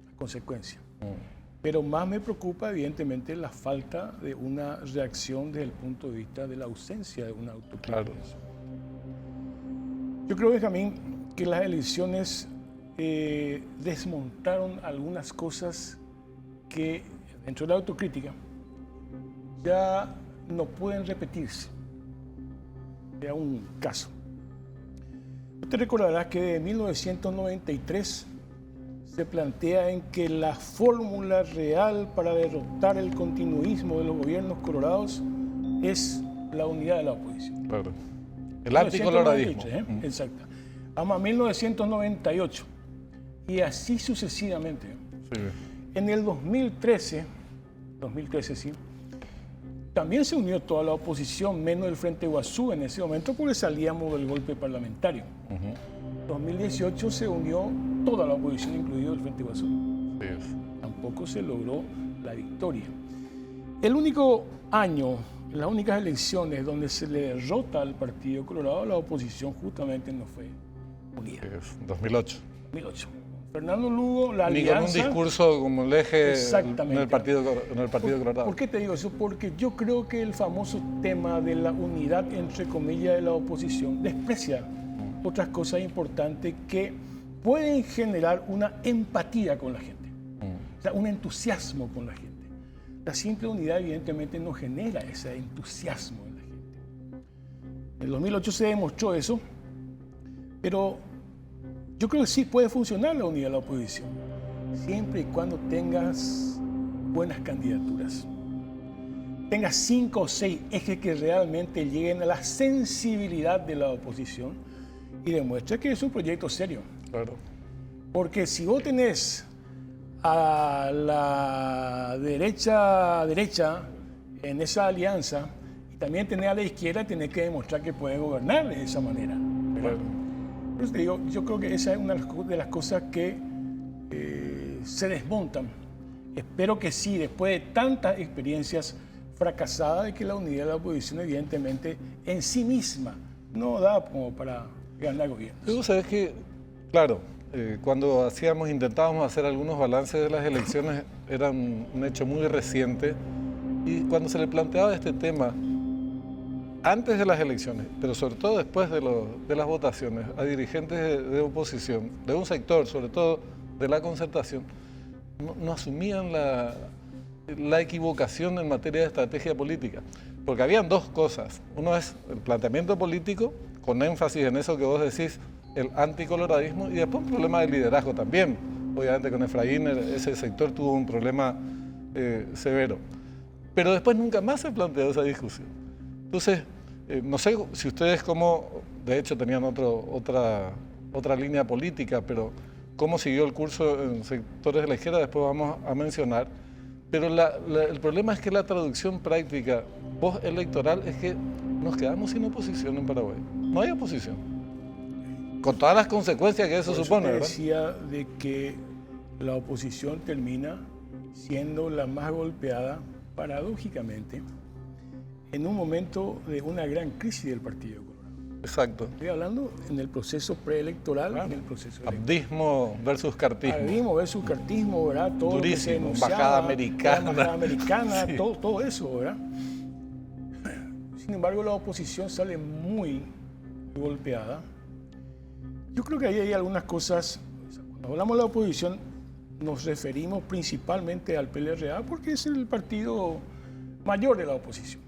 la consecuencia. Pero más me preocupa, evidentemente, la falta de una reacción desde el punto de vista de la ausencia de una autocrítica. Claro. Yo creo, Benjamín, que las elecciones desmontaron algunas cosas que dentro de la autocrítica ya no pueden repetirse. Era un caso. Usted recordará que en 1993 se plantea en que la fórmula real para derrotar el continuismo de los gobiernos colorados es la unidad de la oposición. Claro. El anticoloradismo. Exacto. Vamos a 1998 y así sucesivamente. Sí. En el 2013 sí, también se unió toda la oposición, menos el Frente Guazú en ese momento, porque salíamos del golpe parlamentario. En 2018 se unió toda la oposición, incluido el Frente Guazú. Sí. Tampoco se logró la victoria. El único año, las únicas elecciones donde se le derrota al Partido Colorado, la oposición justamente no fue unida. Sí, 2008. 2008. Fernando Lugo, la Ni alianza... con un discurso como el eje Exactamente. en el Partido Colorado. ¿Por qué te digo eso? Porque yo creo que el famoso tema de la unidad, entre comillas, de la oposición desprecia otras cosas importantes que pueden generar una empatía con la gente, o sea, un entusiasmo con la gente. La simple unidad evidentemente no genera ese entusiasmo en la gente. En el 2008 se demostró eso, pero yo creo que sí puede funcionar la unidad de la oposición, siempre y cuando tengas buenas candidaturas. Tengas 5 o 6 ejes que realmente lleguen a la sensibilidad de la oposición y demuestre que es un proyecto serio. Claro. Porque si vos tenés a la derecha en esa alianza y también tenés a la izquierda, tenés que demostrar que puede gobernar de esa manera. Claro. Por eso te digo, yo creo que esa es una de las cosas que se desmontan. Espero que sí, después de tantas experiencias fracasadas, de que la unidad de la oposición evidentemente en sí misma no da como para ganar gobierno. Tú sabes que, claro, cuando intentábamos hacer algunos balances de las elecciones, era un hecho muy reciente, y cuando se le planteaba este tema, antes de las elecciones, pero sobre todo después de las votaciones, a dirigentes de oposición, de un sector, sobre todo de la concertación, no asumían la equivocación en materia de estrategia política. Porque habían dos cosas. Uno es el planteamiento político, con énfasis en eso que vos decís, el anticoloradismo, y después un problema de liderazgo también. Obviamente con Efraín ese sector tuvo un problema severo. Pero después nunca más se planteó esa discusión. Entonces, no sé si ustedes de hecho tenían otra línea política, pero cómo siguió el curso en sectores de la izquierda, después vamos a mencionar. Pero el problema es que la traducción práctica postelectoral es que nos quedamos sin oposición en Paraguay. No hay oposición. Con todas las consecuencias que eso supone, ¿verdad? Decía de que la oposición termina siendo la más golpeada, paradójicamente, en un momento de una gran crisis del Partido Colorado. Exacto. Estoy hablando en el proceso preelectoral, en el proceso electoral. Abdismo versus cartismo. Abdismo versus cartismo, ¿verdad? Todo durísimo, lo que se embajada americana. Embajada americana, Sí. todo eso, ¿verdad? Sin embargo, la oposición sale muy golpeada. Yo creo que ahí hay algunas cosas. Cuando hablamos de la oposición, nos referimos principalmente al PLRA porque es el partido mayor de la oposición,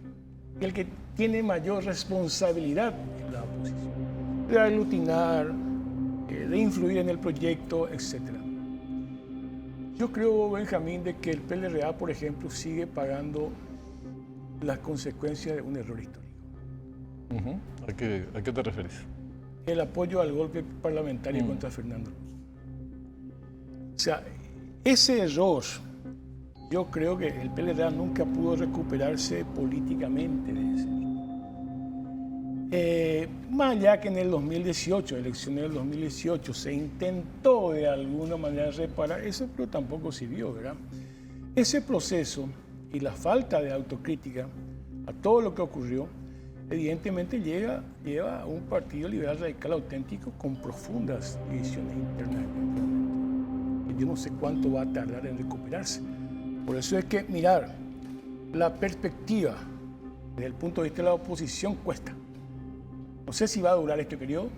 el que tiene mayor responsabilidad en la oposición, de aglutinar, de influir en el proyecto, etc. Yo creo, Benjamín, de que el PLRA, por ejemplo, sigue pagando las consecuencias de un error histórico. ¿A qué te refieres? El apoyo al golpe parlamentario contra Fernando Lugo. O sea, ese error, yo creo que el PLRA nunca pudo recuperarse políticamente de ese error. Más allá que en el 2018, elecciones del 2018, se intentó de alguna manera reparar eso, pero tampoco sirvió, ¿verdad? Ese proceso y la falta de autocrítica a todo lo que ocurrió, evidentemente lleva a un partido liberal radical auténtico con profundas divisiones internas. Yo no sé cuánto va a tardar en recuperarse. Por eso es que mirar la perspectiva desde el punto de vista de la oposición cuesta. No sé si va a durar este periodo,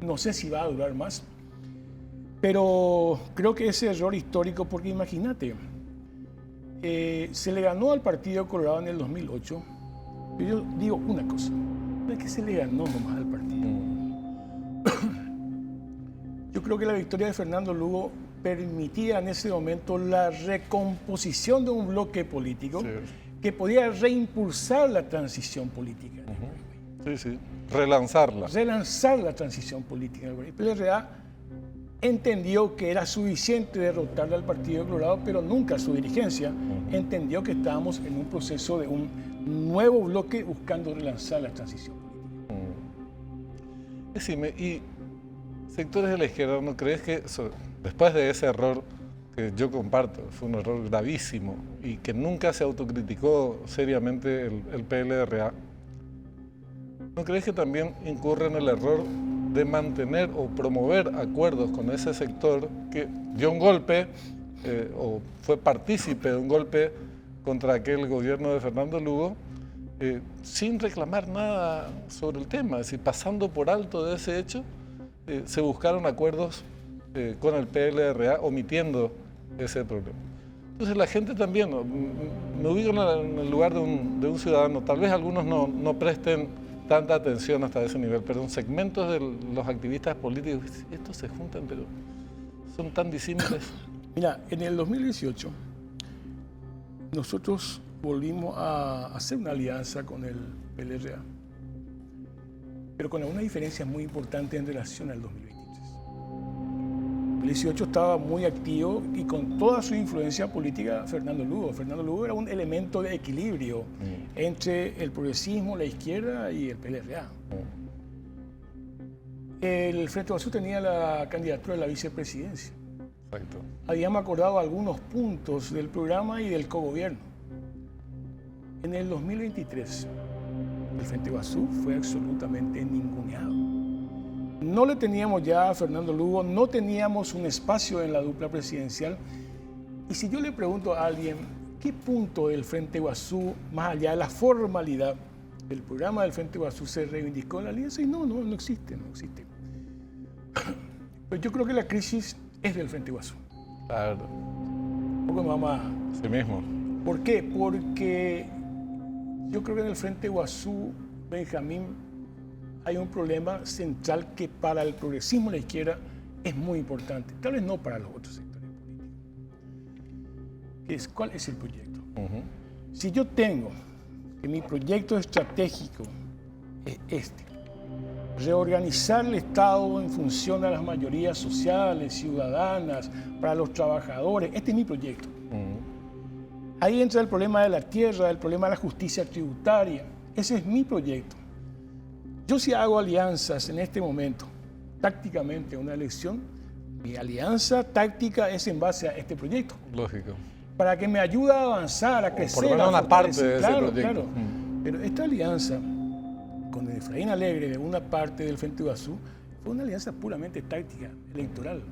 No sé si va a durar más, pero creo que ese error histórico, porque imagínate, se le ganó al Partido Colorado en el 2008. Pero yo digo una cosa, no es que se le ganó nomás al partido. Yo creo que la victoria de Fernando Lugo permitía en ese momento la recomposición de un bloque político que podía reimpulsar la transición política. Sí, sí, relanzarla. Relanzar la transición política. El PLRA entendió que era suficiente derrotarle al Partido Colorado, pero nunca su dirigencia entendió que estábamos en un proceso de un nuevo bloque buscando relanzar la transición política. Decime, ¿y sectores de la izquierda no crees que después de ese error que yo comparto, fue un error gravísimo y que nunca se autocriticó seriamente el PLRA, ¿no crees que también incurre en el error de mantener o promover acuerdos con ese sector que dio un golpe o fue partícipe de un golpe contra aquel gobierno de Fernando Lugo sin reclamar nada sobre el tema? Es decir, pasando por alto de ese hecho, se buscaron acuerdos con el PLRA omitiendo ese problema. Entonces la gente también, me ubico en el lugar de un ciudadano, tal vez algunos no presten tanta atención hasta ese nivel, pero en segmentos de los activistas políticos, estos se juntan, pero son tan disímiles. Mira, en el 2018 nosotros volvimos a hacer una alianza con el PLRA, pero con una diferencia muy importante en relación al 2023. El 2018 estaba muy activo y con toda su influencia política Fernando Lugo. Fernando Lugo era un elemento de equilibrio entre el progresismo, la izquierda y el PLRA. El Frente Guasú tenía la candidatura de la vicepresidencia. Exacto. Habíamos acordado algunos puntos del programa y del cogobierno. En el 2023, el Frente Guasú fue absolutamente ninguneado. No le teníamos ya a Fernando Lugo, no teníamos un espacio en la dupla presidencial. Y si yo le pregunto a alguien qué punto del Frente Guasú, más allá de la formalidad del programa del Frente Guasú, se reivindicó en la alianza, y no existe. Pero yo creo que la crisis es del Frente Guasú. Claro. Un poco nos vamos a... Sí mismo. ¿Por qué? Porque yo creo que en el Frente Guasú, Benjamín, hay un problema central que para el progresismo de la izquierda es muy importante, tal vez no para los otros sectores políticos. ¿Cuál es el proyecto? Si yo tengo que mi proyecto estratégico es este, reorganizar el Estado en función a las mayorías sociales, ciudadanas, para los trabajadores, este es mi proyecto. Ahí entra el problema de la tierra, el problema de la justicia tributaria, ese es mi proyecto. Yo si hago alianzas en este momento, tácticamente una elección, mi alianza táctica es en base a este proyecto. Lógico. Para que me ayude a avanzar, a crecer. Por lo menos una parte de ese proyecto. Claro. Pero esta alianza con Efraín Alegre de una parte del Frente Guasú fue una alianza puramente táctica, electoral.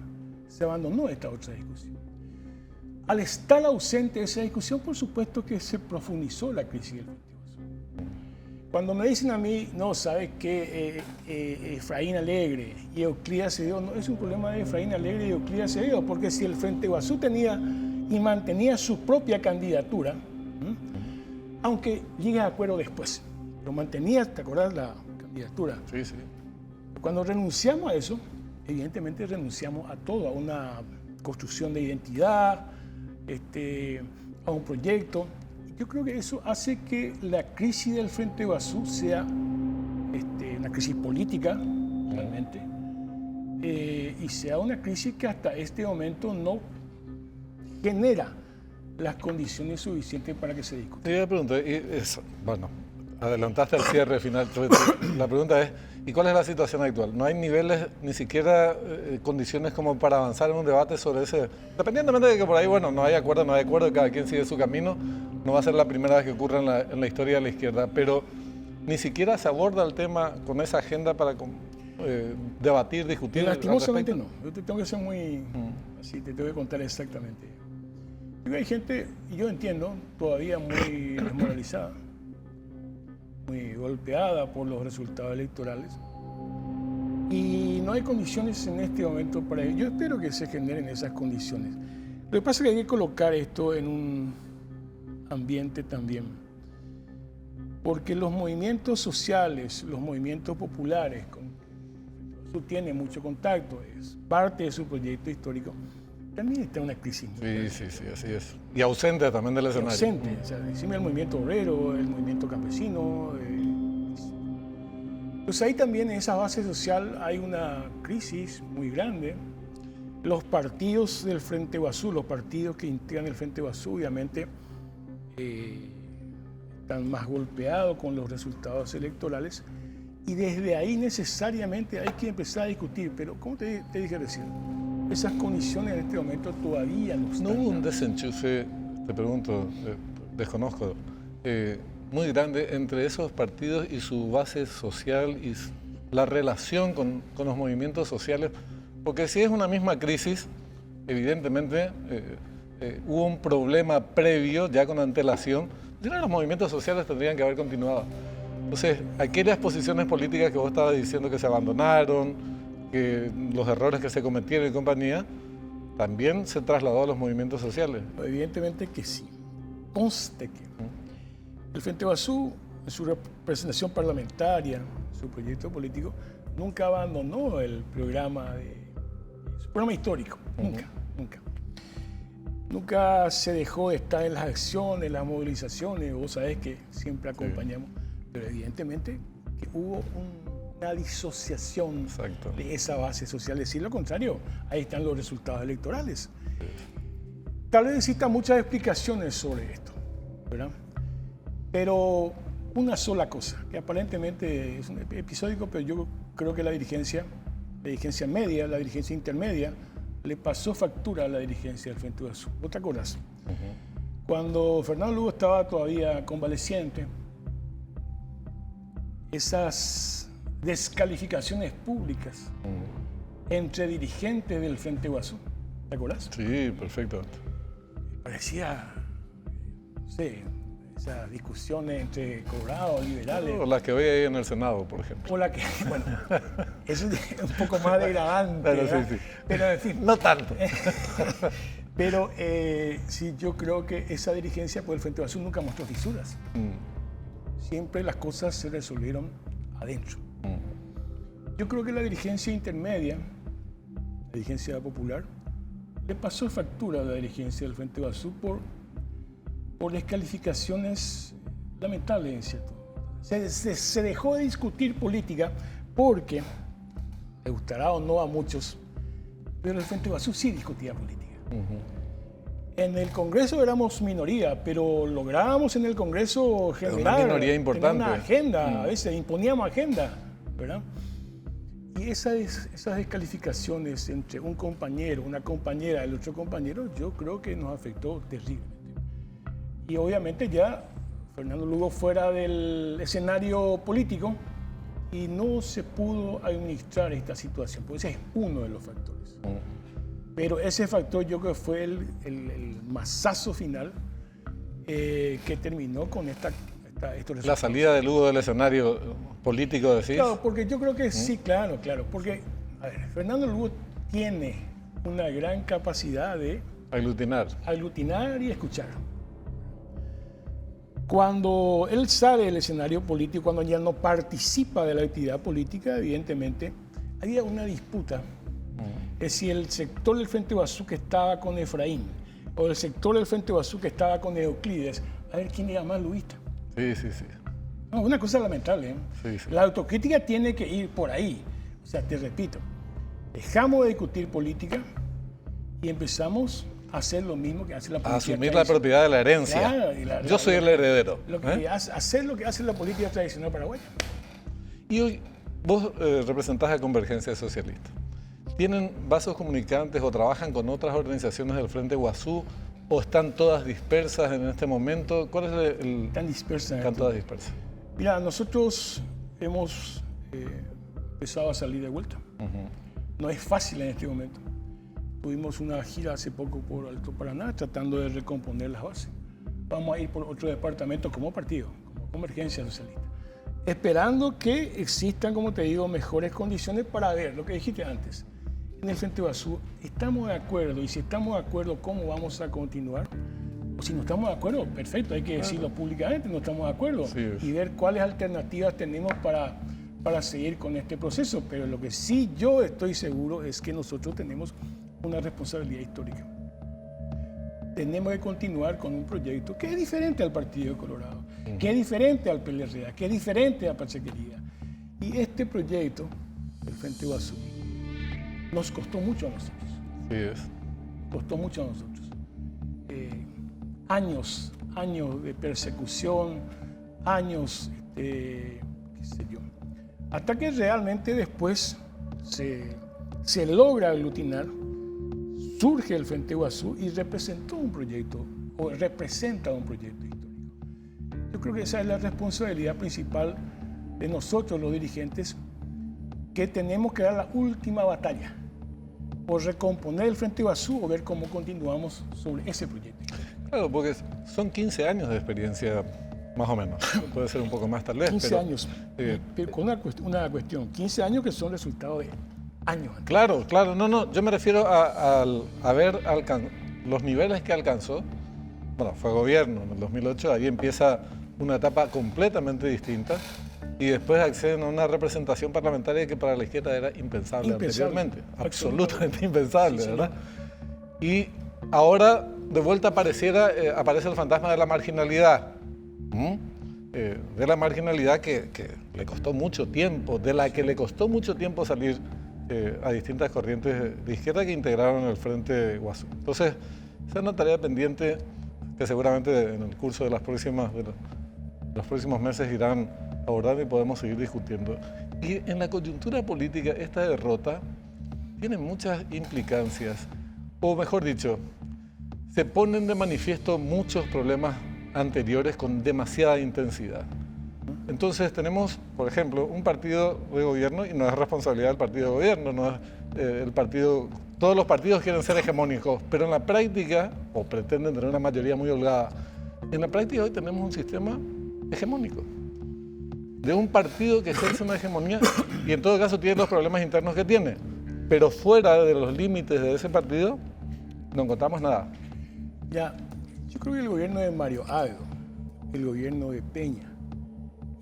Se abandonó esta otra discusión. Al estar ausente de esa discusión, por supuesto que se profundizó la crisis del Frente Guasú. Cuando me dicen a mí, no, ¿sabes qué? Efraín Alegre y Euclid Acevedo, no es un problema de Efraín Alegre y Euclid Acevedo, porque si el Frente Guasú tenía y mantenía su propia candidatura, aunque llegue a acuerdo después, pero mantenía, ¿te acordás la candidatura? Sí, sí. Cuando renunciamos a eso, evidentemente renunciamos a todo, a una construcción de identidad, a un proyecto. Yo creo que eso hace que la crisis del Frente Guasú sea una crisis política, realmente, y sea una crisis que hasta este momento no genera las condiciones suficientes para que se discuta. Te iba a preguntar, bueno, adelantaste el cierre final. La pregunta es, ¿y cuál es la situación actual? ¿No hay niveles, ni siquiera condiciones como para avanzar en un debate sobre ese? Independientemente de que por ahí, bueno, no hay acuerdo, cada quien sigue su camino, no va a ser la primera vez que ocurra en la historia de la izquierda, pero ni siquiera se aborda el tema con esa agenda para debatir, discutir. Lastimosamente no. Yo te tengo que ser muy... Así, te tengo que contar exactamente. Hay gente, y yo entiendo, todavía muy Y no hay condiciones en este momento para ello. Yo espero que se generen esas condiciones. Lo que pasa es que hay que colocar esto en un ambiente también. Porque los movimientos sociales, los movimientos populares, eso tiene mucho contacto, es parte de su proyecto histórico, también está en una crisis. Sí, así es. Y ausente también del escenario. Ausente, o sea, encima el movimiento obrero, el movimiento campesino. Pues ahí también en esa base social hay una crisis muy grande. Los partidos del Frente Guazú, los partidos que integran el Frente Guazú, obviamente están más golpeados con los resultados electorales y desde ahí necesariamente hay que empezar a discutir. Pero, como te dije recién, esas condiciones en este momento todavía no están. ¿No hubo un desenchufe, te pregunto, desconozco, muy grande entre esos partidos y su base social y la relación con los movimientos sociales? Porque si es una misma crisis, evidentemente hubo un problema previo, ya con antelación. Si no, los movimientos sociales tendrían que haber continuado. Entonces, aquellas posiciones políticas que vos estabas diciendo que se abandonaron, que los errores que se cometieron y compañía, también se trasladó a los movimientos sociales. Evidentemente que sí. Conste que el Frente Guazú, en su representación parlamentaria, su proyecto político, nunca abandonó el programa su programa histórico. Nunca. Nunca se dejó de estar en las acciones, las movilizaciones. Vos sabés que siempre acompañamos. Sí. Pero evidentemente que hubo una disociación de esa base social. Decir lo contrario, ahí están los resultados electorales. Tal vez necesita muchas explicaciones sobre esto, ¿verdad? Pero una sola cosa, que aparentemente es un episódico, pero yo creo que la dirigencia media, la dirigencia intermedia, le pasó factura a la dirigencia del Frente Guazú. ¿Vos te acordás? Cuando Fernando Lugo estaba todavía convaleciente, esas descalificaciones públicas entre dirigentes del Frente Guazú, ¿te acordás? Sí, perfecto. Parecía, no sé, esas discusiones entre colorados, liberales. O las que hoy hay en el Senado, por ejemplo. O la que, bueno, eso es un poco más degradante. Pero sí. Pero en fin. No tanto. Pero sí, yo creo que esa dirigencia por el Frente Guazú nunca mostró fisuras. Siempre las cosas se resolvieron adentro. Yo creo que la dirigencia intermedia, la dirigencia popular, le pasó factura a la dirigencia del Frente Guazú por descalificaciones lamentables, en cierto. Se dejó de discutir política porque, le gustará o no a muchos, pero el Frente Guazú sí discutía política. En el Congreso éramos minoría, pero lográbamos en el Congreso generar una minoría importante. Una agenda, a veces imponíamos agenda, ¿verdad? Y esas descalificaciones entre un compañero, una compañera, el otro compañero, yo creo que nos afectó terriblemente. Y obviamente ya Fernando Lugo fuera del escenario político y no se pudo administrar esta situación, porque ese es uno de los factores. Pero ese factor yo creo que fue el mazazo final que terminó con estos resultados. La salida de Lugo del escenario político, decís. Claro, porque yo creo que sí, claro. Porque, a ver, Fernando Lugo tiene una gran capacidad de aglutinar y escuchar. Cuando él sale del escenario político, cuando ya no participa de la actividad política, evidentemente, había una disputa. Es si el sector del Frente Guazú que estaba con Efraín o el sector del Frente Guazú que estaba con Euclides, a ver quién era más luista. Sí. No, una cosa lamentable, ¿eh? Sí. La autocrítica tiene que ir por ahí. O sea, te repito, dejamos de discutir política y empezamos a hacer lo mismo que hace la política. Asumir la propiedad de la herencia. Claro, yo soy el heredero. Hacer lo que hace la política tradicional paraguaya. Y hoy vos representás a Convergencia Socialista. ¿Tienen vasos comunicantes o trabajan con otras organizaciones del Frente Guazú o están todas dispersas en este momento? ¿Cuál es el...? Están dispersas. Están todas dispersas. Mira, nosotros hemos empezado a salir de vuelta. No es fácil en este momento. Tuvimos una gira hace poco por Alto Paraná tratando de recomponer las bases. Vamos a ir por otro departamento como partido, como Convergencia Socialista. esperando que existan, como te digo, mejores condiciones para ver lo que dijiste antes. En el Frente Guazú, ¿estamos de acuerdo? Y si estamos de acuerdo, ¿cómo vamos a continuar? O si no estamos de acuerdo, perfecto, hay que decirlo públicamente, no estamos de acuerdo. Y ver cuáles alternativas tenemos para seguir con este proceso. Pero lo que sí yo estoy seguro es que nosotros tenemos una responsabilidad histórica. Tenemos que continuar con un proyecto que es diferente al Partido Colorado, que es diferente al PLRA, que es diferente a Pachaquería. Y este proyecto, el Frente Guazú, nos costó mucho a nosotros. Sí es. Costó mucho a nosotros. Años de persecución, años, qué sé yo. Hasta que realmente después se logra aglutinar, surge el Frente Guazú y representa un proyecto histórico. Yo creo que esa es la responsabilidad principal de nosotros, los dirigentes, que tenemos que dar la última batalla por recomponer el Frente Guazú o ver cómo continuamos sobre ese proyecto. Claro, porque son 15 años de experiencia, más o menos. Puede ser un poco más tal vez. 15 años, pero con una cuestión, 15 años que son resultado de años. Claro, no, yo me refiero a ver los niveles que alcanzó. Bueno, fue gobierno en el 2008, ahí empieza una etapa completamente distinta y después acceden a una representación parlamentaria que para la izquierda era impensable anteriormente. Absolutamente impensable, sí, ¿verdad? Y ahora de vuelta aparece el fantasma de la marginalidad. De la marginalidad que le costó mucho tiempo, de la que le costó mucho tiempo salir a distintas corrientes de izquierda que integraron el Frente Guazú. Entonces, esa es una tarea pendiente que seguramente en el curso de los próximos meses irán abordando y podemos seguir discutiendo. Y en la coyuntura política, esta derrota tiene muchas implicancias, o mejor dicho, se ponen de manifiesto muchos problemas anteriores con demasiada intensidad. Entonces tenemos, por ejemplo, un partido de gobierno y no es responsabilidad del partido de gobierno, no es todos los partidos quieren ser hegemónicos, pero en la práctica, o pretenden tener una mayoría muy holgada, en la práctica hoy tenemos un sistema hegemónico, de un partido que ejerce una hegemonía y en todo caso tiene los problemas internos que tiene, pero fuera de los límites de ese partido no encontramos nada. Ya, yo creo que el gobierno de Mario Águedo, el gobierno de Peña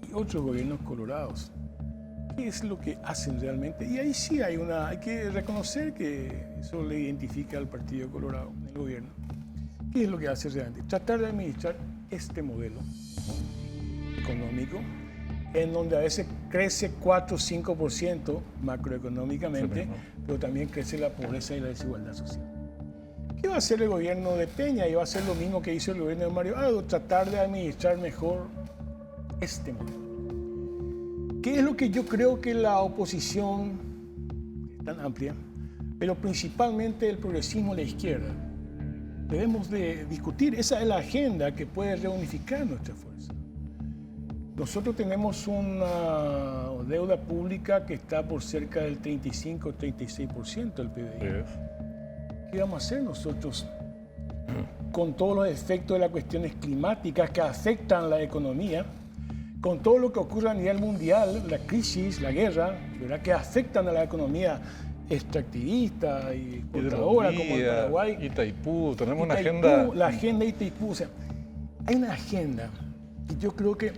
y otros gobiernos colorados, ¿qué es lo que hacen realmente? Y ahí sí hay que reconocer que eso le identifica al Partido Colorado, el gobierno. ¿Qué es lo que hace realmente? Tratar de administrar este modelo económico, en donde a veces crece 4 o 5% macroeconómicamente, sí, pero también crece la pobreza y la desigualdad social. ¿Qué va a hacer el gobierno de Peña? Y va a hacer lo mismo que hizo el gobierno de Mario Águedo, tratar de administrar mejor este modelo. ¿Qué es lo que yo creo que la oposición, es tan amplia, pero principalmente el progresismo y la izquierda, debemos de discutir? Esa es la agenda que puede reunificar nuestra fuerza. Nosotros tenemos una deuda pública que está por cerca del 35 o 36% del PBI. ¿Qué vamos a hacer nosotros con todos los efectos de las cuestiones climáticas que afectan la economía, con todo lo que ocurre a nivel mundial, la crisis, la guerra, ¿verdad?, que afectan a la economía extractivista y exportadora como el Paraguay? Itaipú, tenemos una agenda. La agenda Itaipú, o sea, hay una agenda y yo creo que,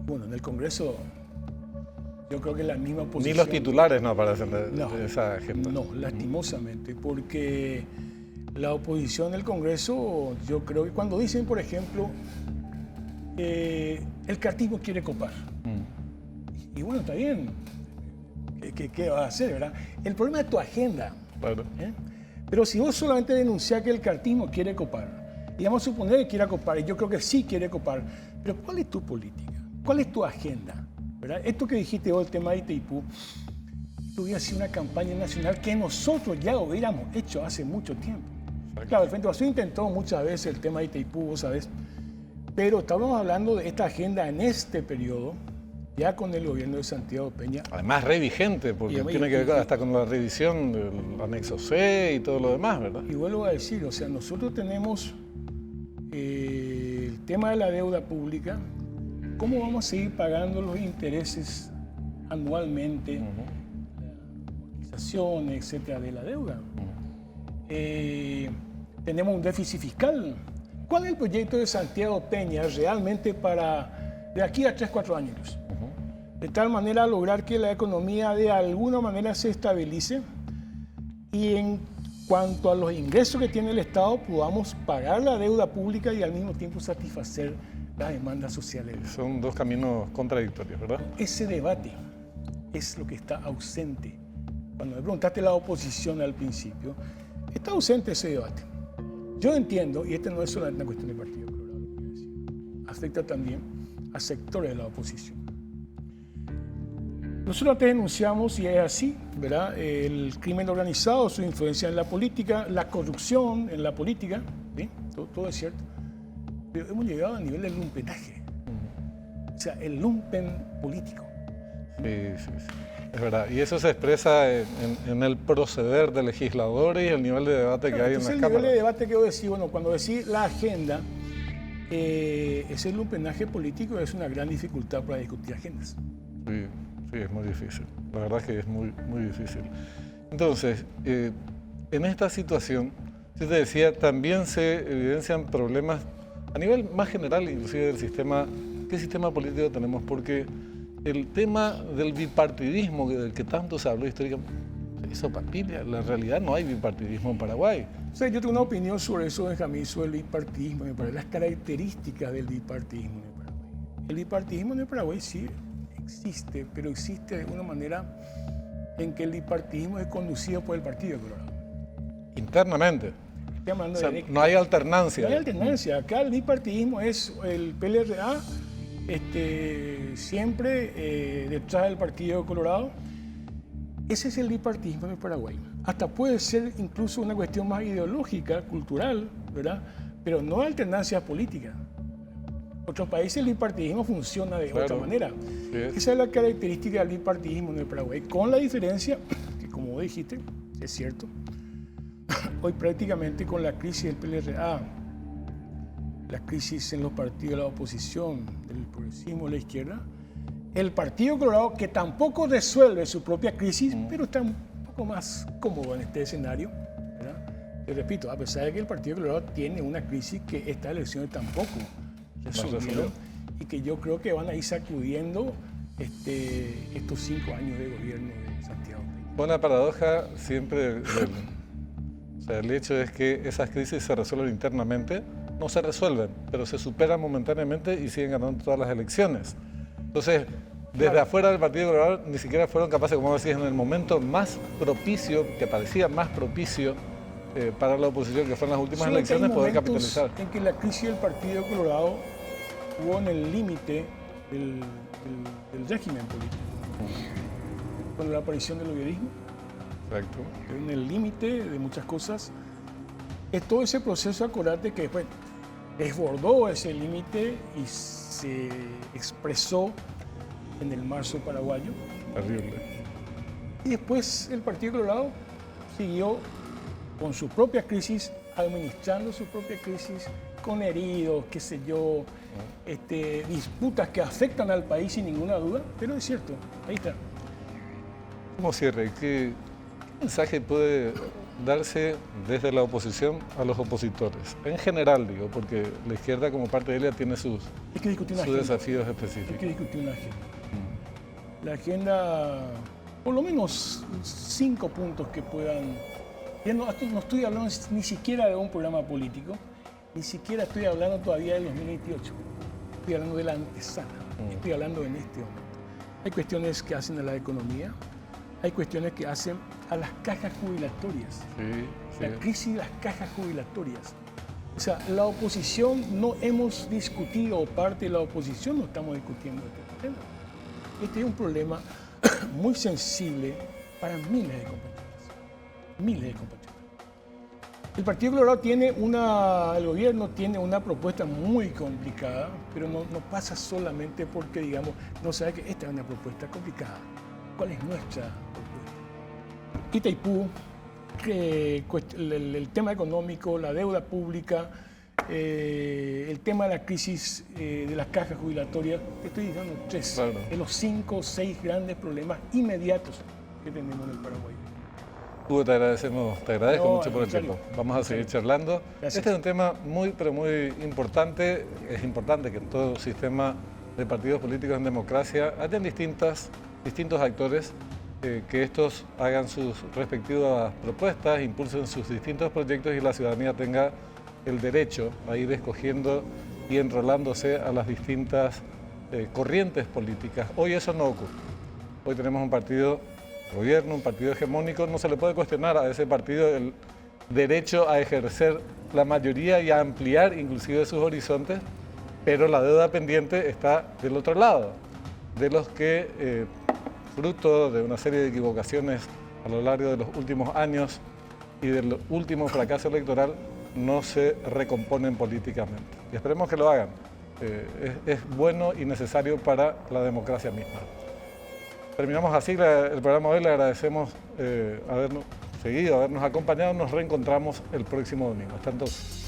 bueno, en el Congreso, yo creo que la misma oposición... Ni los titulares no aparecen de esa agenda. No, lastimosamente, porque la oposición del Congreso, yo creo que cuando dicen, por ejemplo, el cartismo quiere copar. Y bueno, está bien, ¿qué va a hacer, verdad? El problema es tu agenda. Claro. Pero si vos solamente denunciás que el cartismo quiere copar, y vamos a suponer que quiera copar, y yo creo que sí quiere copar, pero ¿cuál es tu política? ¿Cuál es tu agenda? ¿Verdad? Esto que dijiste vos, el tema de Itaipú, hubiera sido una campaña nacional que nosotros ya hubiéramos hecho hace mucho tiempo. Exacto. Claro, el Frente Guazú intentó muchas veces el tema de Itaipú, vos sabés, pero estábamos hablando de esta agenda en este periodo, ya con el gobierno de Santiago Peña. Además, re vigente, porque tiene que ver hasta con la revisión del anexo C y todo lo demás, ¿verdad? Y vuelvo a decir, o sea, nosotros tenemos el tema de la deuda pública, ¿cómo vamos a seguir pagando los intereses anualmente, amortizaciones, etcétera, de la deuda? Tenemos un déficit fiscal. ¿Cuál es el proyecto de Santiago Peña realmente para de aquí a 3-4 años? De tal manera lograr que la economía de alguna manera se estabilice y en cuanto a los ingresos que tiene el Estado podamos pagar la deuda pública y al mismo tiempo satisfacer las demandas sociales. Son dos caminos contradictorios, ¿verdad? Ese debate es lo que está ausente. Cuando me preguntaste la oposición al principio, está ausente ese debate. Yo entiendo, y esta no es solamente una cuestión de Partido Colorado, lo voy a decir, afecta también a sectores de la oposición. Nosotros antes denunciamos, y es así, ¿verdad?, el crimen organizado, su influencia en la política, la corrupción en la política, ¿sí? Todo es cierto. Pero hemos llegado a nivel del lumpenaje, o sea, el lumpen político. Sí, es verdad. Y eso se expresa en el proceder de legisladores y el nivel de debate que hay en las cámaras. El nivel de debate que yo decía, bueno, cuando decís la agenda, ese lumpenaje político es una gran dificultad para discutir agendas. Sí, es muy difícil. La verdad es que es muy, muy difícil. Entonces, en esta situación, yo te decía, también se evidencian problemas a nivel más general, inclusive del sistema. ¿Qué sistema político tenemos? Porque el tema del bipartidismo, del que tanto se habló históricamente, eso papilla, en la realidad no hay bipartidismo en Paraguay. O sea, yo tengo una opinión sobre eso, Benjamín, sobre el bipartidismo en el Paraguay, las características del bipartidismo en el Paraguay. El bipartidismo en el Paraguay sí existe, pero existe de una manera en que el bipartidismo es conducido por el Partido Colorado. Internamente. Estoy hablando O sea, de no hay alternancia. No hay alternancia. Acá el bipartidismo es el PLRA, siempre detrás del Partido Colorado. Ese es el bipartidismo en el Paraguay. Hasta puede ser incluso una cuestión más ideológica, cultural, ¿verdad? Pero no alternancia política. En otros países el bipartidismo funciona de otra manera. Sí. Esa es la característica del bipartidismo en el Paraguay, con la diferencia que, como dijiste, es cierto, hoy prácticamente con la crisis del PLRA, la crisis en los partidos de la oposición, del progresismo, de la izquierda, el Partido Colorado, que tampoco resuelve su propia crisis, pero está un poco más cómodo en este escenario, ¿verdad? Te repito, a pesar de que el Partido Colorado tiene una crisis que estas elecciones tampoco resolvieron y que yo creo que van a ir sacudiendo estos 5 años de gobierno de Santiago. Una paradoja siempre o sea, el hecho es que esas crisis se resuelven internamente, no se resuelven, pero se superan momentáneamente y siguen ganando todas las elecciones. Entonces, desde afuera del Partido Colorado ni siquiera fueron capaces, como decís, en el momento más propicio, que parecía más propicio para la oposición, que fueron las últimas elecciones, poder capitalizar. En que la crisis del Partido Colorado hubo en el límite del régimen político, con la aparición del obviedismo. Exacto. En el límite de muchas cosas. Es todo ese proceso, acordate, que después desbordó ese límite y se expresó en el marzo paraguayo. Terrible. Y después el Partido Colorado siguió con su propia crisis, administrando su propia crisis, con heridos, qué sé yo, disputas que afectan al país sin ninguna duda, pero es cierto, ahí está. Como cierre, ¿qué mensaje puede darse desde la oposición a los opositores? En general, digo, porque la izquierda como parte de ella tiene sus desafíos específicos. Hay que discutir una agenda. La agenda, por lo menos 5 puntos que puedan... No estoy hablando ni siquiera de un programa político, ni siquiera estoy hablando todavía del 2028. Estoy hablando de la antesala, estoy hablando en este momento. Hay cuestiones que hacen a la economía, hay cuestiones que hacen a las cajas jubilatorias. La crisis de las cajas jubilatorias. O sea, la oposición no hemos discutido, o parte de la oposición no estamos discutiendo este tema. Este es un problema muy sensible para miles de compatriotas. Miles de compatriotas. El Partido Colorado el gobierno tiene una propuesta muy complicada, pero no pasa solamente porque, digamos, no sabe que esta es una propuesta complicada. ¿Cuál es nuestra propuesta? Itaipú, el tema económico, la deuda pública, el tema de la crisis de las cajas jubilatorias, te estoy diciendo 3 de los 5 o 6 grandes problemas inmediatos que tenemos en el Paraguay. Hugo, te agradezco mucho por el tiempo. Vamos a seguir charlando. Gracias. Este es un tema pero muy importante. Es importante que en todo sistema de partidos políticos en democracia hayan distintos actores que estos hagan sus respectivas propuestas, impulsen sus distintos proyectos y la ciudadanía tenga el derecho a ir escogiendo y enrolándose a las distintas corrientes políticas. Hoy eso no ocurre. Hoy tenemos un partido de gobierno, un partido hegemónico. No se le puede cuestionar a ese partido el derecho a ejercer la mayoría y a ampliar inclusive sus horizontes, pero la deuda pendiente está del otro lado, de los que fruto de una serie de equivocaciones a lo largo de los últimos años y del último fracaso electoral no se recomponen políticamente. Y esperemos que lo hagan. Es bueno y necesario para la democracia misma. Terminamos así el programa de hoy. Le agradecemos habernos seguido, habernos acompañado. Nos reencontramos el próximo domingo. Hasta entonces.